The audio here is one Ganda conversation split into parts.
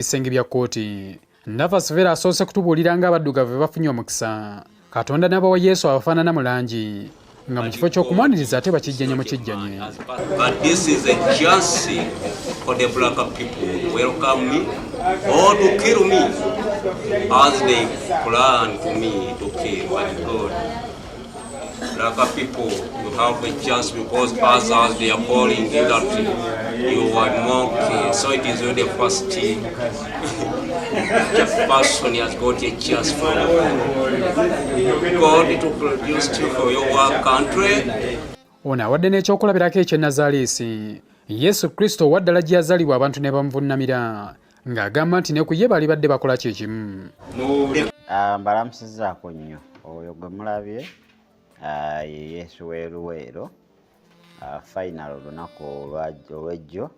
Bisenge bya kkooti. Navas Vera asoose kutubuulira ng'abaddugavu bafunye omukisa. Katonda n'abawa Yesu abafaanana mu langi nga mu kifo ky'okumwaniriza ate bakijjanye mu kijjanye. But this is a chance for the black people to welcome me or to kill me as they plan for me to kill. But God, black people, you have a chance because as they are calling you that you are monkey. So it is the first person has got a chance for God to produce you for your country. Ono awadde n'ekyokulabirako eky'Ennazaaleesi. Yesu Kristo waddala gye yazaalibwa abantu ne bamuvuunamira ng'agamba nti ne ku ye baali badde bakola kye kimu. Mbalamusizaako nnyo oyo gwe mulabye ye Yesu w'eruweero final olunaku olw'ejjo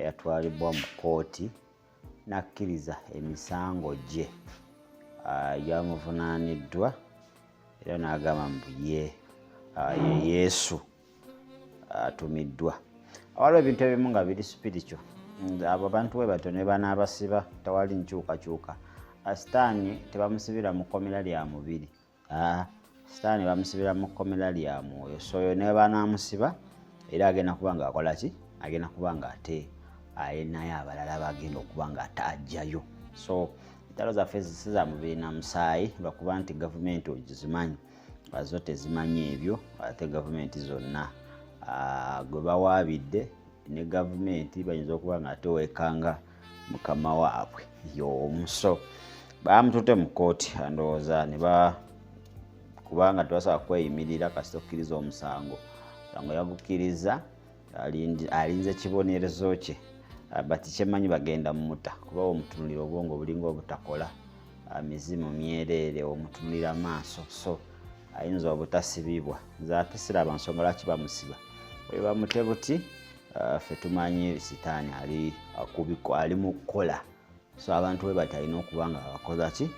yatwalibwa mu kkooti n'akkiriza emisango gye gyamuvunaaniddwa era n'agamba mbu ye Yesu atumiddwa. Waliwo ebintu ebimu nga biri spiritual. Abo abantu bwe batyo ne banaabasiba tewali nkyukakyuka. Sitaani tebamusibira mu kkomera lya mubiri. Sitaani bamusibira mu kkomera lya mwoyo. So oyo ne banaamusiba era agenda kuba nga akola ki? Agenda kuba nga ate naye abalala bagenda okuba nga ate ajjayo. So entalo zaffe si za mubiri na musaayi lwakuba nti gavumenti ogizimanyi. Zo tezimanyi ebyo ate gavumenti zonna gwe bawaabidde ne gavumenti bayinza okuba nga ate wekanga mukama waabwe y'omu. So bamututte mu kkooti ndowooza ne kubanga tebasobola kweyimirira kasita okkiriza omusango. Omusango yagukkiriza alinze kibonerezo kye bati kyemanyi bagenda mmuta kuba omutunulira obwongo bulinga obutakola mizimu myereere omutunulira maaso. So ayinza obutasibibwa. Nze ate siraba nsonga lwaki bamusiba. Bwe bamute buti ffe tumanyi sitaani ali mu kukola. So abantu bwe batalina okuba nga abakoza ki?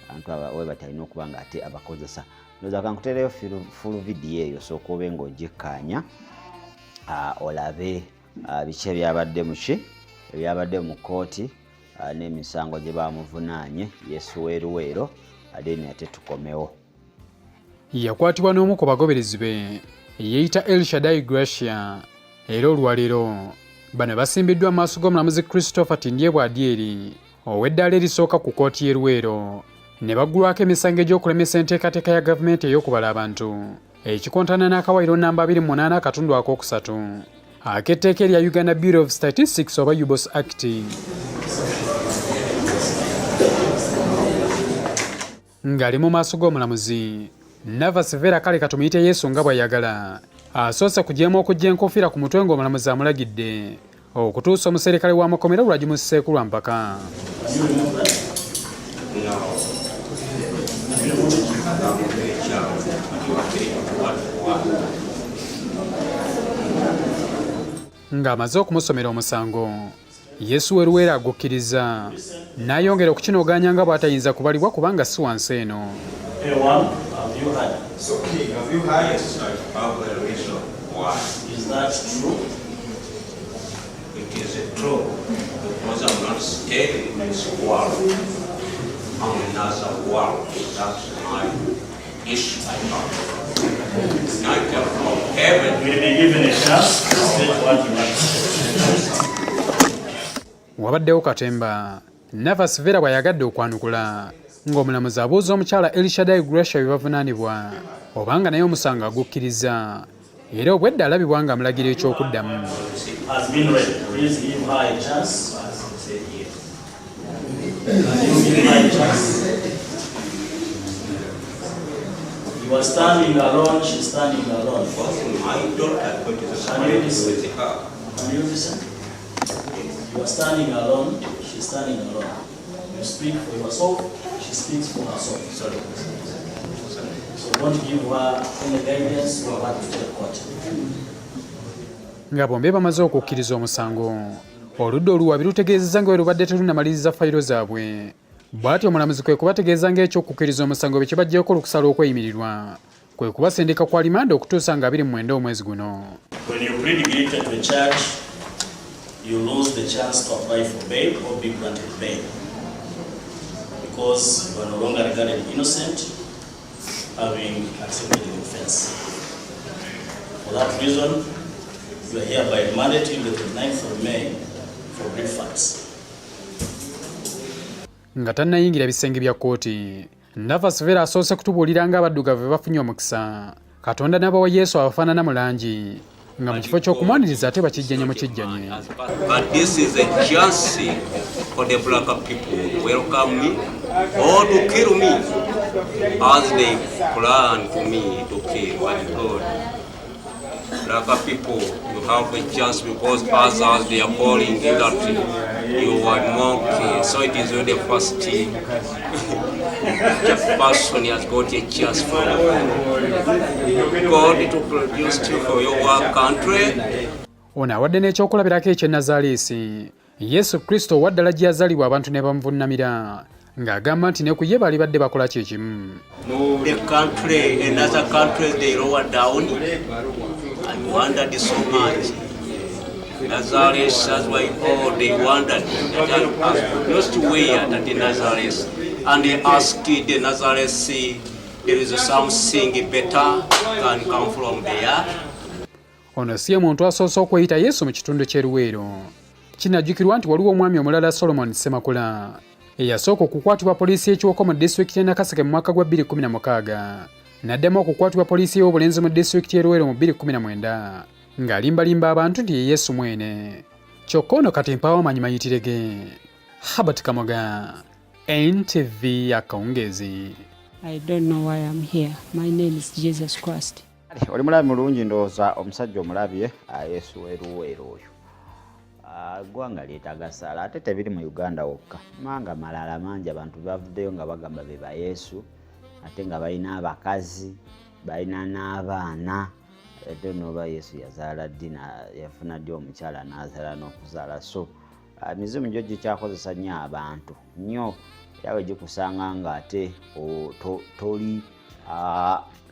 Abantu bwe batalina okuba nga ate abakozesa. Ndowooza kankutereyo full video eyo sooka obe ng'ogikkaanya olabe biki ebyabadde mu ki? Ebyabadde mu kkooti n'emisango gye bamuvunaanye Yesu w'eruweero adeeni ate tukomewo. Yakwatibwa n'omu ku bagoberezi be yeeyita El Shaddai Gracia era olwaleero bano basimbiddwa mu maaso g'omulamuzi Christopher Tindye Adyeri ow'eddaala erisooka ku kkooti y'e Luweero ne baggulwako emisango egy'okulemesa enteekateeka ya gavumenti ey'okubala abantu ekikontana n'akawaayiro namba 28 akatundu akookusatu ak'etteeka erya Uganda Bureau of Statistics oba UBOS Act. Ng'ali mu maaso g'omulamuzi Navas Vera kale katumuyite Yesu nga bw'ayagala asoose kujeema okujja enkofiira ku mutwe ng'omulamuzi amulagidde okutuusa omuserikale w'amakomera lwagimusseeku lwa mpaka. Ng'amaze okumusomera omusango Yesu w'eruweero agukkiriza n'ayongera okukinogaanya nga bw'atayinza kubalibwa kubanga si wansi eno. So, King, have you heard? Yes, I have a reason why. Is that true? It is true because I'm not staying in this world. I'm in another world. That's my issue I have. I come from heaven. Will be given a chance to state what you want to say. Wabaddewo katemba Navas Vera bw'ayagadde okwanukula ng'omulamuzi abuuza omukyala El Shaddai Gracia bye bavunaanibwa obanga naye omusango agukkiriza era obwedda alabibwa ng'amulagira eky'okuddamu. Has been ready. Please give her a chance. Give her a chance. You are standing alone, she's standing alone. My daughter went to the Can you listen? with her. Can you listen? You are standing alone, she's standing alone. You speak for yourself, she speaks for herself. Sorry. So don't give her any guidance or what to tell court. Nga bombi bamaze okukkiriza omusango oludda oluwabi lutegeezezza nga bwe lubadde terunamaliriza fayiro zaabwe bw'atyo omulamuzi kwe kubategeeza ng'ekyokukkiriza omusango bye kibaggyeko olukusala okweyimirirwa kwe kubasindika kwa limanda okutuusa nga 29 omwezi guno. When you plead guilty to a charge you lose the chance to apply for bail or be granted bail, because you are no longer regarded innocent, having accepted the offense. For that reason, you are hereby remanded till the 29th of May for brief facts. Nga tannayingira bisenge bya kkooti, Navas Vera asoose kutubuulira ng'abaddugavu bafunye omukisa Katonda n'abawa Yesu abafaanana mu langi nga mu kifo ky'okumwaniriza ate bakijjanye mu kijjanye. But this is a chance for the black people to welcome me or to kill me as they plan for me to kill. But God, black people, you have a chance because others they are calling that you are monkey. So it is you the first person has got a chance for God to produce you for your country. Ono awadde n'ekyokulabirako eky'e Nazaaleesi, Yesu Kristo waddala gye yazaalibwa abantu ne bamuvunnamira ng'agamba nti ne ku ye baali badde bakola kye kimu. The country, another country they lower down. I wondered so much. Nazareth, that's why they wondered. Nazareth used to wear that in Nazareth. And they asked the Nazareth, see, there is something better can come from there. Ono si ye muntu asoose okweyita Yesu mu kitundu ky'Eruweero. Kinajjukirwa nti waliwo omwami omulala Solomon Ssemakula eyasooka okukwatibwa poliisi y'ekiwoko mu disitulikiti y'e Nakaseke mu mwaka gwa 2016 n'addamu okukwatibwa poliisi y'obulenzi mu disitulikiti y'Eruweero mu 2019 ng'alimbalimba abantu nti ye Yesu mwene. Kyokka ono kati mpaawo amanyimayitire ge. Herbert Kamoga, NTV Akawungezi. I don't know why I'm here. My name is Jesus Christ. Oli mulabi mulungi ndowooza omusajja omulabye Yesu Eruweero oyo. Ggwanga lyetaaga ssaala ate tebiri mu Uganda wokka. Manga malala mangi abantu bavuddeyo nga bagamba be ba Yesu ate nga balina abakazi, balina n'abaana. Ate n'oba Yesu yazaala ddi yafuna ddi omukyala n'azaala n'okuzaala. So mizimu gyo gikyakozesa nnyo abantu nnyo era bwe gikusanga ng'ate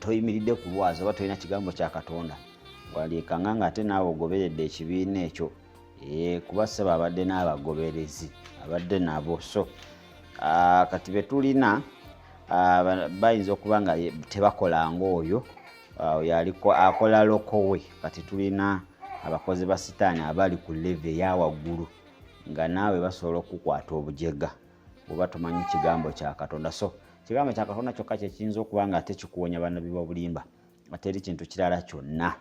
toyimiridde ku lwazi oba tolina kigambo kya Katonda waliikanga ng'ate naawe ogoberedde ekibiina ekyo kuba ssebo abadde n'abagoberezi abadde nabo. So kati be tulina bayinza okuba nga tebakola ng'oyo akola loko we. Kati tulina abakozi ba sitaani abali ku leve eya waggulu nga naawe basobola okukwata obujega oba tomanyi kigambo kya Katonda. So kigambo kya Katonda kyokka kye kiyinza okuba nga ate kikuwonya bannabi b'obulimba ate eri kintu kirala kyonna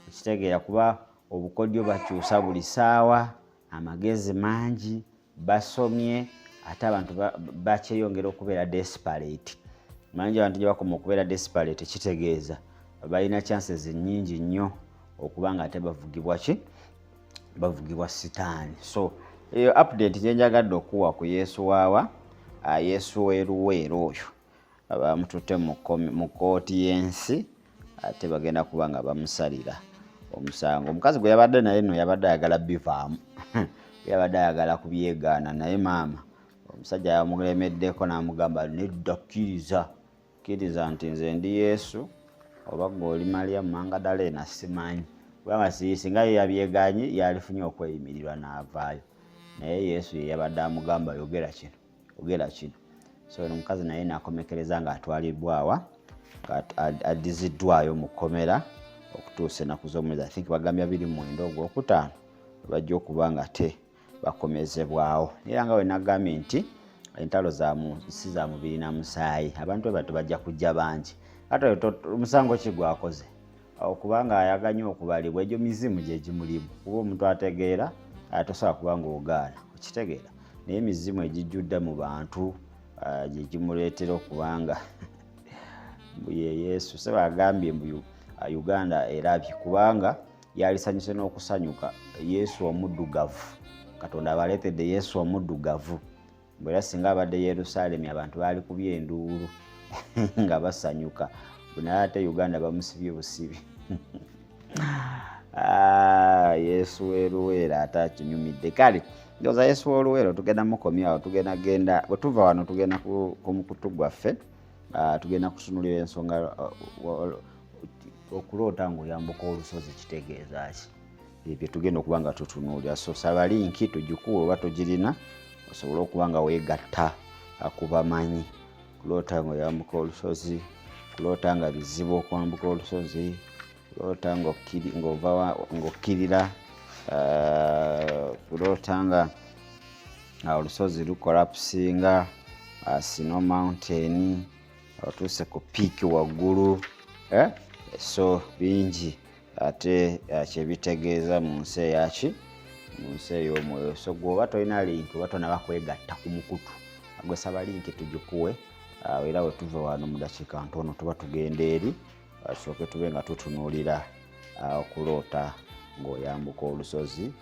ekitegeera kuba obukodyo bakyusa buli ssaawa, amagezi mangi, basomye ate abantu bakyeyongera okubeera desperate. Manyi abantu gye bakoma okubeera desperate kitegeeza balina chances nnyingi nnyo okuba nga ate bavugibwa ki? Bavugibwa sitaani. So eyo update gye njagadde okuwa ku Yesu waawa Yesu Eruweero oyo bamututte mu kkooti y'ensi ate bagenda kuba nga bamusalira omusango. Omukazi gwe yabadde naye nno yabadde ayagala bivaamu yabadde ayagala kubyegaana naye maama omusajja yamulemeddeko n'amugamba nedda kkiriza nti nze ndi Yesu oba gwe oli Mariyamu Magdalena simanyi kubanga singa ye yabyegaanyi yalifunye okweyimirirwa n'avaayo naye Yesu ye yabadde amugamba yogera kino. So omukazi naye n'akomekereza ng'atwalibbwawa addiziddwayo mu kkomera okutuusa ennaku z'omwezi I think bagambya 29 Ogwokutaano bajja okuba nga te bakomezebwawo. Era nga we nagambye nti entalo si za mubiri na musaayi abantu bwe bato bajja kujja bangi ate omusango ki gwakoze okubanga ayaganya okubalibwa egyo mizimu gye gimulimu kuba omuntu ategeera tosobola kuba ng'ogaana okitegeera naye emizimu egijjudde mu bantu gye gimuleetera okubanga ye Yesu se bagambye mbu Uganda erabye kubanga yalisanyuse n'okusanyuka Yesu omuddugavu. Katonda abaleetedde Yesu omuddugavu bwera singa abadde Yerusaalemi abantu baali kubya enduulu nga basanyuka naye ate Uganda bamusibye busibi. Yesu Eruweero ate akinyumidde. Kale ndowooza Yesu Eruweero tugenda mukomyawo tugenda bwe tuva wano tugenda ku mukutu gwaffe tugenda kusunulira ensonga okuloota ng'oyambuka olusozi kitegeeza ki. ebyo tugenda okuba nga tutunuulira. So saba linki tugikuwe oba tugirina osobole okuba nga weegatta ku bamanyi kuloota ng'oyambuka olusozi, kuloota nga bizibu okwambuka olusozi, kuloota ng'okkirira, kuloota nga olusozi lukolapusinga, Snow Mountain, otuuse ku piiki waggulu. So bingi ate kyebitegeeza mu nsi eyaki, mu nsi ey'omwoyo. So gwoba tolina linki oba tonaba kwegatta ku mukutu, gwe saba linki tugikuwe, era we tuva wano mu dakiika ntono tuba tugenda eri tusooke tube nga tutunuulira okuloota ng'oyambuka olusozi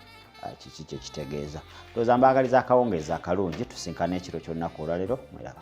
kiki kye kitegeeza. Ndowooza mbaagaliza akawungeezi akalungi, tusinkane ekiro kyonna ku olwaleero. Mweraba.